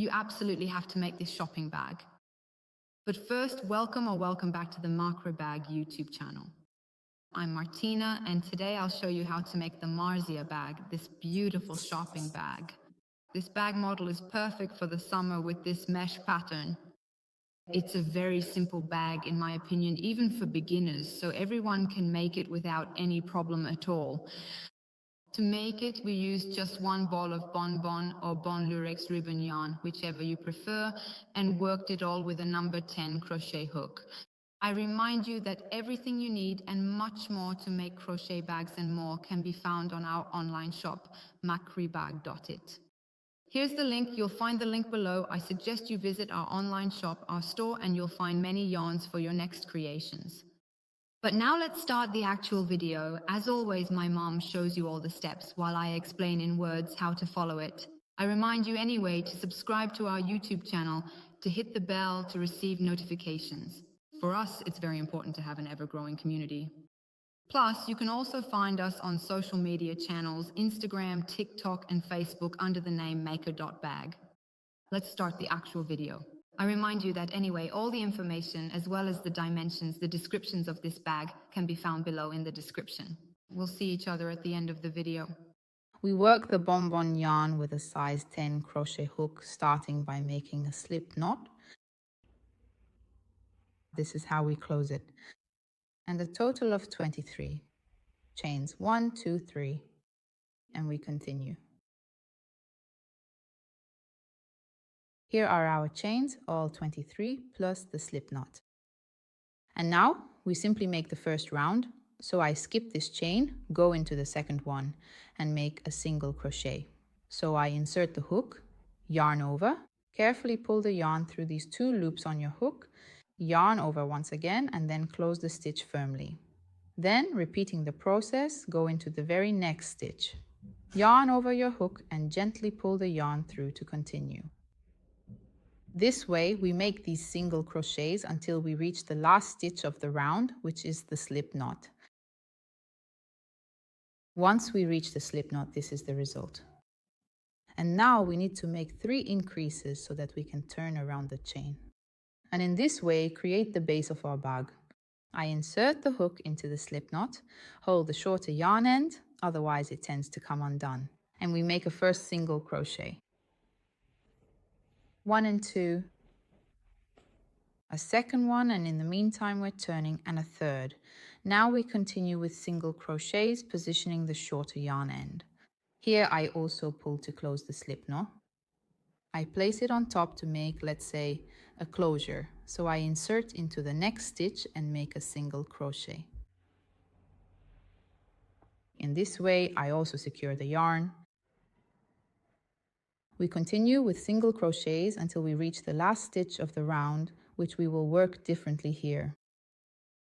You absolutely have to make this shopping bag. But first, welcome back to the Macrè Bag YouTube channel. I'm Martina, and today I'll show you how to make the Marzia bag, this beautiful shopping bag. This bag model is perfect for the summer with this mesh pattern. It's a very simple bag, in my opinion, even for beginners, so everyone can make it without any problem at all. To make it, we used just one ball of bonbon or bon lurex ribbon yarn, whichever you prefer, and worked it all with a number 10 crochet hook. I remind you that everything you need and much more to make crochet bags and more can be found on our online shop, macrebag.it. Here's the link. You'll find the link below. I suggest you visit our online shop, our store, and you'll find many yarns for your next creations. But now let's start the actual video. As always, my mom shows you all the steps while I explain in words how to follow it. I remind you anyway to subscribe to our YouTube channel, to hit the bell to receive notifications. For us, it's very important to have an ever-growing community. Plus, you can also find us on social media channels, Instagram, TikTok, and Facebook under the name maker.bag. Let's start the actual video. I remind you that anyway, all the information, as well as the dimensions, the descriptions of this bag, can be found below in the description. We'll see each other at the end of the video. We work the bonbon yarn with a size 10 crochet hook, starting by making a slip knot. This is how we close it. And a total of 23 chains, 1, 2, 3, and we continue. Here are our chains, all 23 plus the slip knot. And now we simply make the first round. So I skip this chain, go into the second one and make a single crochet. So I insert the hook, yarn over, carefully pull the yarn through these 2 loops on your hook, yarn over once again, and then close the stitch firmly. Then, repeating the process, go into the very next stitch. Yarn over your hook and gently pull the yarn through to continue. This way, we make these single crochets until we reach the last stitch of the round, which is the slip knot. Once we reach the slip knot, this is the result. And now we need to make 3 increases so that we can turn around the chain. And in this way, create the base of our bag. I insert the hook into the slip knot, hold the shorter yarn end, otherwise it tends to come undone. And we make a first single crochet. 1 and 2, a second one, and in the meantime we're turning, and a third. Now we continue with single crochets, positioning the shorter yarn end. Here I also pull to close the slip knot. I place it on top to make, let's say, a closure. So I insert into the next stitch and make a single crochet. In this way, I also secure the yarn. We continue with single crochets until we reach the last stitch of the round, which we will work differently here.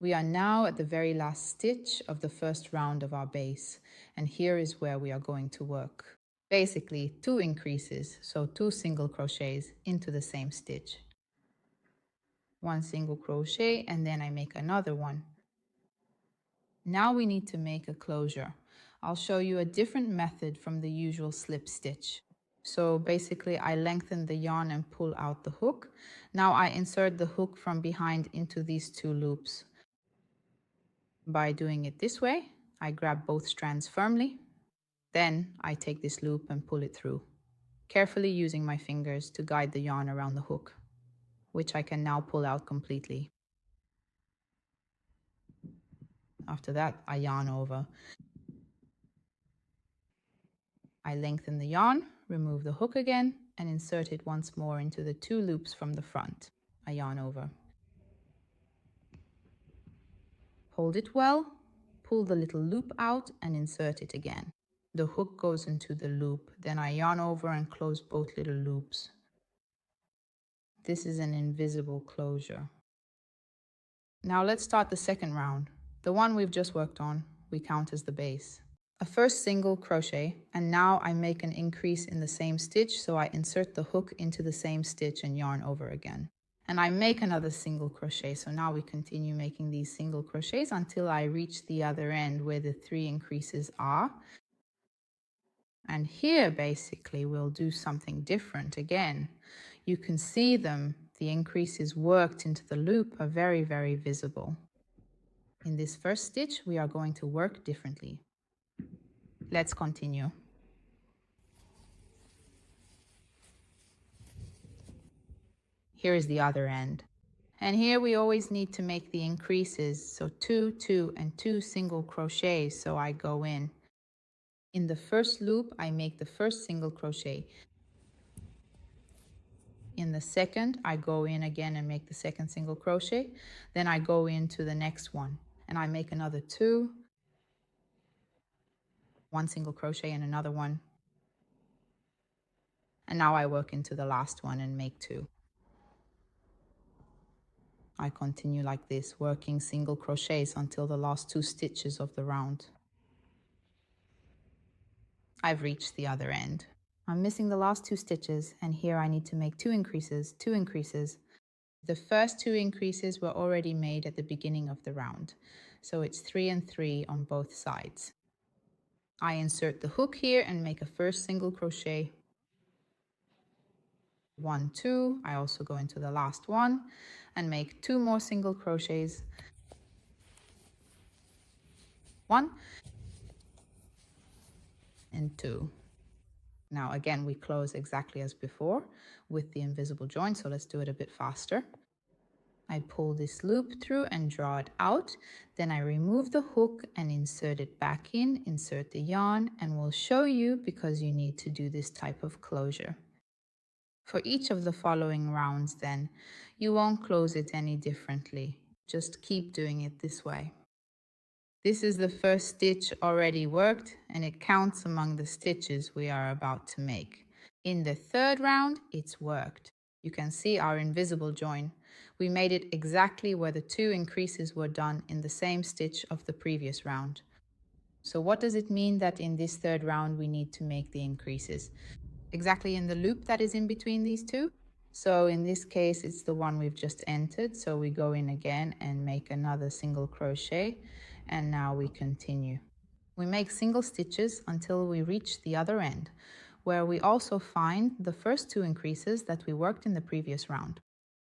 We are now at the very last stitch of the first round of our base, and here is where we are going to work. Basically, 2 increases, so 2 single crochets into the same stitch. 1 single crochet, and then I make another one. Now we need to make a closure. I'll show you a different method from the usual slip stitch. So basically I lengthen the yarn and pull out the hook. Now I insert the hook from behind into these 2 loops. By doing it this way, I grab both strands firmly. Then I take this loop and pull it through, carefully using my fingers to guide the yarn around the hook, which I can now pull out completely. After that, I yarn over. I lengthen the yarn, remove the hook again, and insert it once more into the 2 loops from the front. I yarn over. Hold it well, pull the little loop out and insert it again. The hook goes into the loop, then I yarn over and close both little loops. This is an invisible closure. Now let's start the second round. The one we've just worked on, we count as the base. A first single crochet, and now I make an increase in the same stitch, so I insert the hook into the same stitch and yarn over again. And I make another single crochet, so now we continue making these single crochets until I reach the other end where the 3 increases are. And here basically we'll do something different again. You can see them. The increases worked into the loop are very, very visible. In this first stitch, we are going to work differently. Let's continue. Here is the other end. And here we always need to make the increases. So 2, 2, and 2 single crochets. So I go in. In the first loop, I make the first single crochet. In the second, I go in again and make the second single crochet. Then I go into the next one and I make another 2, 1 single crochet and another one. And now I work into the last one and make 2. I continue like this, working single crochets until the last 2 stitches of the round. I've reached the other end. I'm missing the last 2 stitches, and here I need to make 2 increases, 2 increases. The first 2 increases were already made at the beginning of the round, so it's 3 and 3 on both sides. I insert the hook here and make a first single crochet. 1, 2. I also go into the last one and make 2 more single crochets. 1 and 2. Now again, we close exactly as before with the invisible join, so let's do it a bit faster. I pull this loop through and draw it out. Then I remove the hook and insert it back in, insert the yarn, and we'll show you because you need to do this type of closure. For each of the following rounds then, you won't close it any differently. Just keep doing it this way. This is the first stitch already worked and it counts among the stitches we are about to make. In the third round, it's worked. You can see our invisible join. We made it exactly where the 2 increases were done in the same stitch of the previous round. So what does it mean that in this third round we need to make the increases? Exactly in the loop that is in between these 2. So in this case, it's the one we've just entered. So we go in again and make another single crochet. And now we continue. We make single stitches until we reach the other end, where we also find the first 2 increases that we worked in the previous round.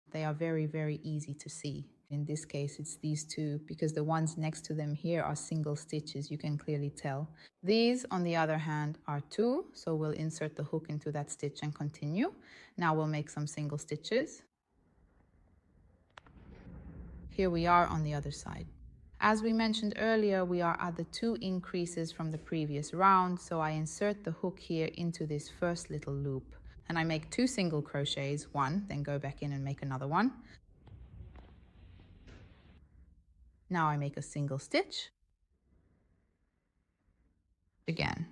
They are very, very easy to see. In this case, it's these 2 because the ones next to them here are single stitches, you can clearly tell. These, on the other hand, are 2, so we'll insert the hook into that stitch and continue. Now we'll make some single stitches. Here we are on the other side. As we mentioned earlier, we are at the 2 increases from the previous round, so I insert the hook here into this first little loop. And I make 2 single crochets, 1, then go back in and make another one. Now I make a single stitch. Again,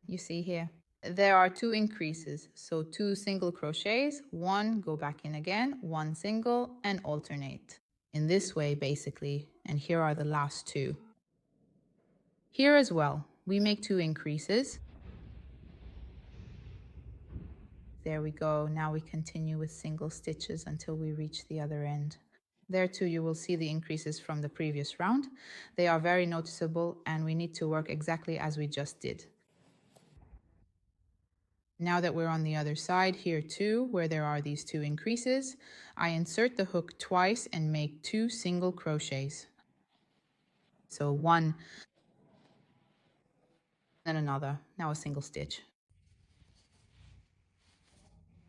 you see here, there are 2 increases, so 2 single crochets, 1, go back in again, 1 single, and alternate. In this way, basically, and here are the last 2. Here as well, we make 2 increases. There we go. Now we continue with single stitches until we reach the other end. There too, you will see the increases from the previous round. They are very noticeable and we need to work exactly as we just did. Now that we're on the other side here too, where there are these 2 increases, I insert the hook twice and make 2 single crochets. So 1 and another, now a single stitch.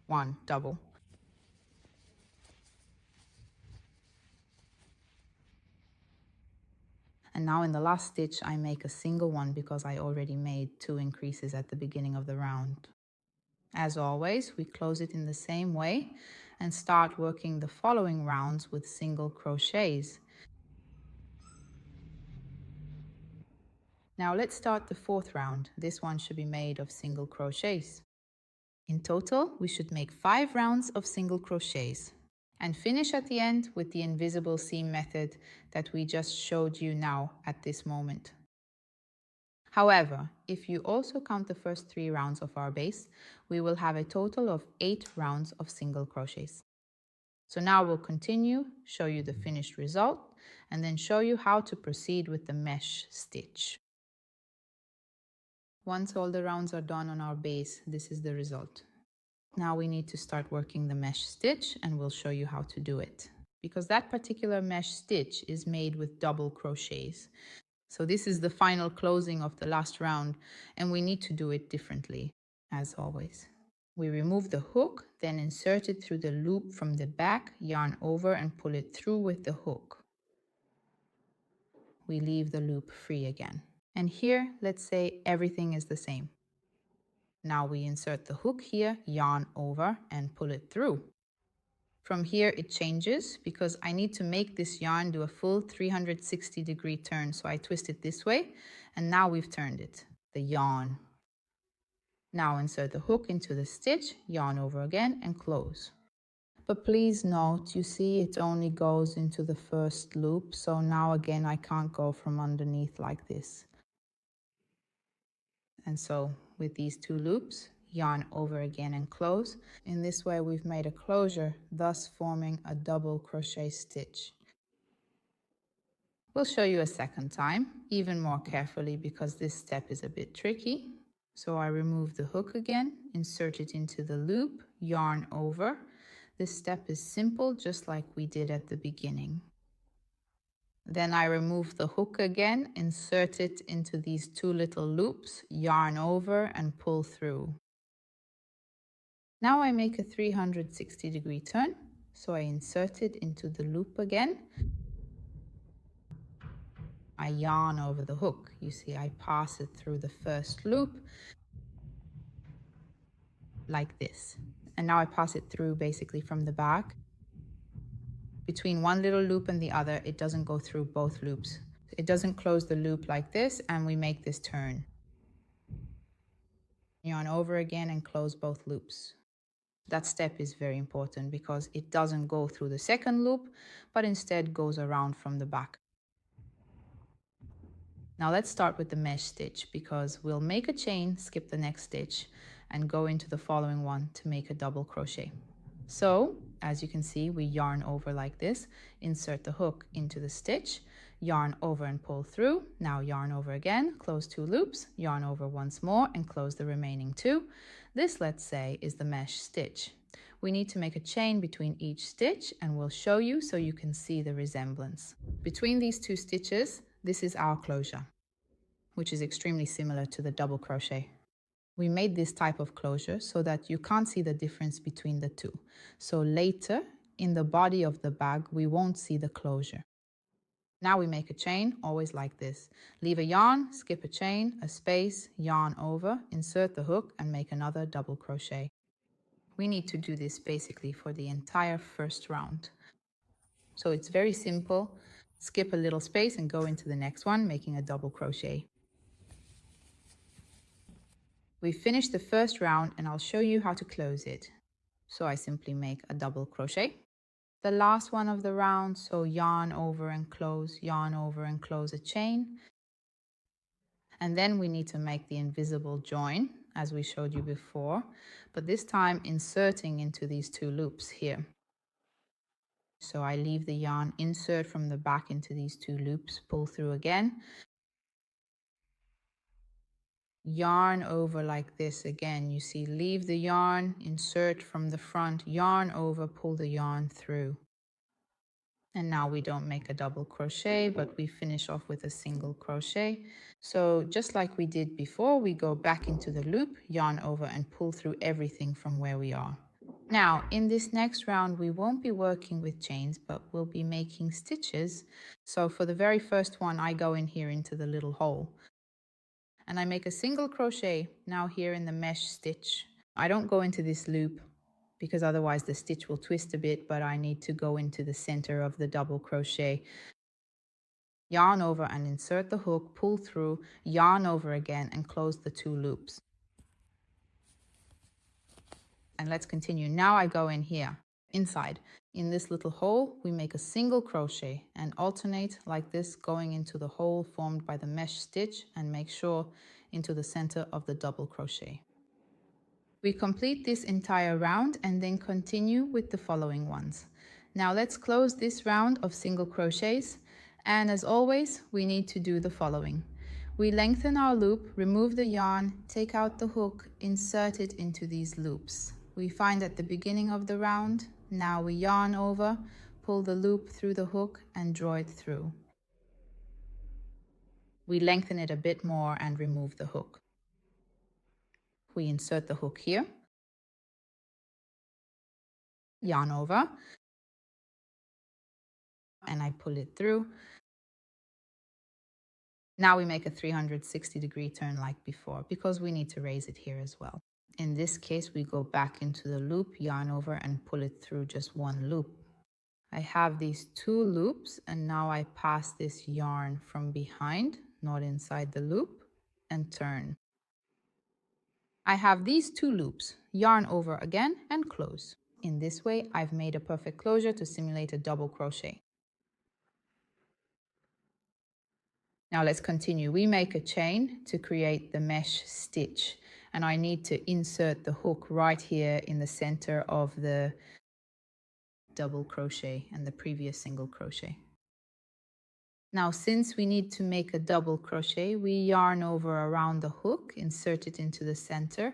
1, double. And now in the last stitch, I make a single one because I already made 2 increases at the beginning of the round. As always, we close it in the same way and start working the following rounds with single crochets. Now let's start the 4th round. This one should be made of single crochets. In total, we should make 5 rounds of single crochets and finish at the end with the invisible seam method that we just showed you now at this moment. However, if you also count the first 3 rounds of our base, we will have a total of 8 rounds of single crochets. So now we'll continue, show you the finished result, and then show you how to proceed with the mesh stitch. Once all the rounds are done on our base, this is the result. Now we need to start working the mesh stitch, and we'll show you how to do it. Because that particular mesh stitch is made with double crochets. So this is the final closing of the last round, and we need to do it differently, as always. We remove the hook, then insert it through the loop from the back, yarn over and pull it through with the hook. We leave the loop free again. And here, let's say everything is the same. Now we insert the hook here, yarn over and pull it through. From here it changes because I need to make this yarn do a full 360-degree turn. So I twist it this way, and now we've turned it, the yarn. Now insert the hook into the stitch, yarn over again and close. But please note, you see it only goes into the first loop. So now again, I can't go from underneath like this. And so with these two loops, yarn over again and close. In this way, we've made a closure, thus forming a double crochet stitch. We'll show you a second time, even more carefully because this step is a bit tricky. So I remove the hook again, insert it into the loop, yarn over. This step is simple, just like we did at the beginning. Then I remove the hook again, insert it into these two little loops, yarn over and pull through. Now I make a 360-degree turn, so I insert it into the loop again. I yarn over the hook. You see, I pass it through the first loop like this. And now I pass it through basically from the back. Between one little loop and the other, it doesn't go through both loops. It doesn't close the loop like this, and we make this turn. Yarn over again and close both loops. That step is very important because it doesn't go through the second loop, but instead goes around from the back. Now let's start with the mesh stitch because we'll make a chain, skip the next stitch, and go into the following one to make a double crochet. So, as you can see, we yarn over like this, insert the hook into the stitch, yarn over and pull through. Now yarn over again, close two loops, yarn over once more and close the remaining two. This, let's say, is the mesh stitch. We need to make a chain between each stitch, and we'll show you so you can see the resemblance. Between these two stitches, this is our closure, which is extremely similar to the double crochet. We made this type of closure so that you can't see the difference between the two. So later, in the body of the bag, we won't see the closure. Now we make a chain, always like this. Leave a yarn, skip a chain, a space, yarn over, insert the hook and make another double crochet. We need to do this basically for the entire first round. So it's very simple. Skip a little space and go into the next one, making a double crochet. We finished the first round and I'll show you how to close it. So I simply make a double crochet. The last one of the round, so yarn over and close a chain. And then we need to make the invisible join as we showed you before, but this time inserting into these two loops here. So I leave the yarn, insert from the back into these two loops, pull through again. Yarn over like this again. You see, leave the yarn, insert from the front, yarn over, pull the yarn through. And now we don't make a double crochet, but we finish off with a single crochet. So just like we did before, we go back into the loop, yarn over and pull through everything from where we are. Now, in this next round, we won't be working with chains, but we'll be making stitches. So for the very first one, I go in here into the little hole. And I make a single crochet now here in the mesh stitch. I don't go into this loop because otherwise the stitch will twist a bit, but I need to go into the center of the double crochet. Yarn over and insert the hook, pull through, yarn over again and close the two loops. And let's continue. Now I go in here, inside. In this little hole, we make a single crochet and alternate like this, going into the hole formed by the mesh stitch and make sure into the center of the double crochet. We complete this entire round and then continue with the following ones. Now let's close this round of single crochets, and as always, we need to do the following. We lengthen our loop, remove the yarn, take out the hook, insert it into these loops. We find at the beginning of the round. Now we yarn over, pull the loop through the hook and draw it through. We lengthen it a bit more and remove the hook. We insert the hook here, yarn over, and I pull it through. Now we make a 360-degree turn like before, because we need to raise it here as well. In this case, we go back into the loop, yarn over, and pull it through just one loop. I have these two loops, and now I pass this yarn from behind, not inside the loop, and turn. I have these two loops, yarn over again and close. In this way, I've made a perfect closure to simulate a double crochet. Now let's continue. We make a chain to create the mesh stitch, and I need to insert the hook right here in the center of the double crochet and the previous single crochet. Now, since we need to make a double crochet, we yarn over around the hook, insert it into the center,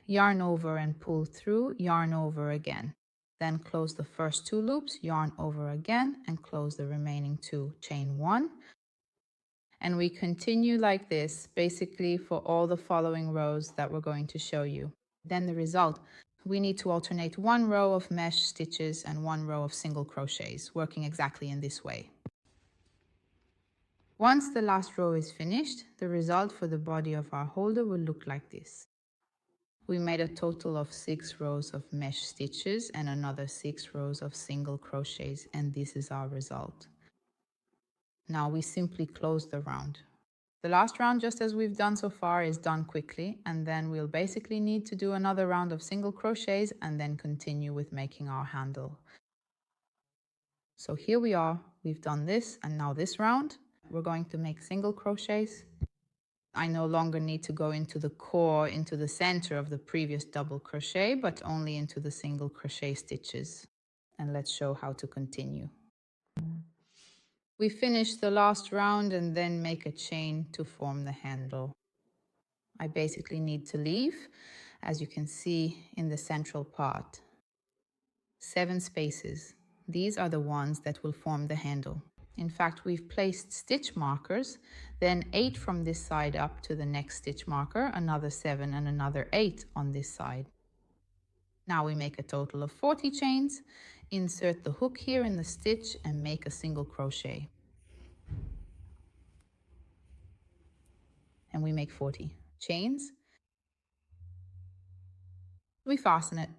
yarn over and pull through, yarn over again. Then close the first two loops, yarn over again, and close the remaining two. Chain one. And we continue like this, basically for all the following rows that we're going to show you. Then the result, we need to alternate one row of mesh stitches and one row of single crochets, working exactly in this way. Once the last row is finished, the result for the body of our holder will look like this. We made a total of 6 rows of mesh stitches and another 6 rows of single crochets, and this is our result. Now we simply close the round. The last round, just as we've done so far, is done quickly, and then we'll basically need to do another round of single crochets and then continue with making our handle. So here we are, we've done this, and now this round, we're going to make single crochets. I no longer need to go into the core, into the center of the previous double crochet, but only into the single crochet stitches. And let's show how to continue. We finish the last round and then make a chain to form the handle. I basically need to leave, as you can see in the central part, 7 spaces. These are the ones that will form the handle. In fact, we've placed stitch markers, then 8 from this side up to the next stitch marker, another 7 and another 8 on this side. Now we make a total of 40 chains, insert the hook here in the stitch and make a single crochet. And we make 40 chains. We fasten it.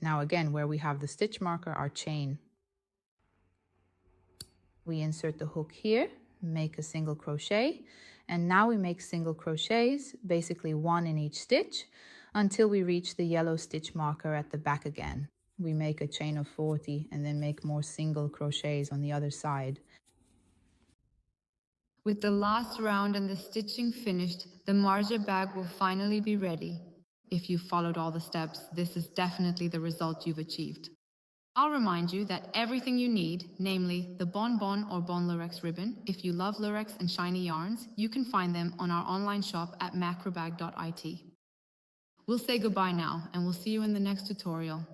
Now again, where we have the stitch marker, our chain. We insert the hook here, make a single crochet, and now we make single crochets, basically 1 in each stitch, until we reach the yellow stitch marker at the back again. We make a chain of 40 and then make more single crochets on the other side. With the last round and the stitching finished, the Marzia bag will finally be ready. If you followed all the steps, this is definitely the result you've achieved. I'll remind you that everything you need, namely the bonbon or bon lurex ribbon, if you love lurex and shiny yarns, you can find them on our online shop at macrebag.it. We'll say goodbye now, and we'll see you in the next tutorial.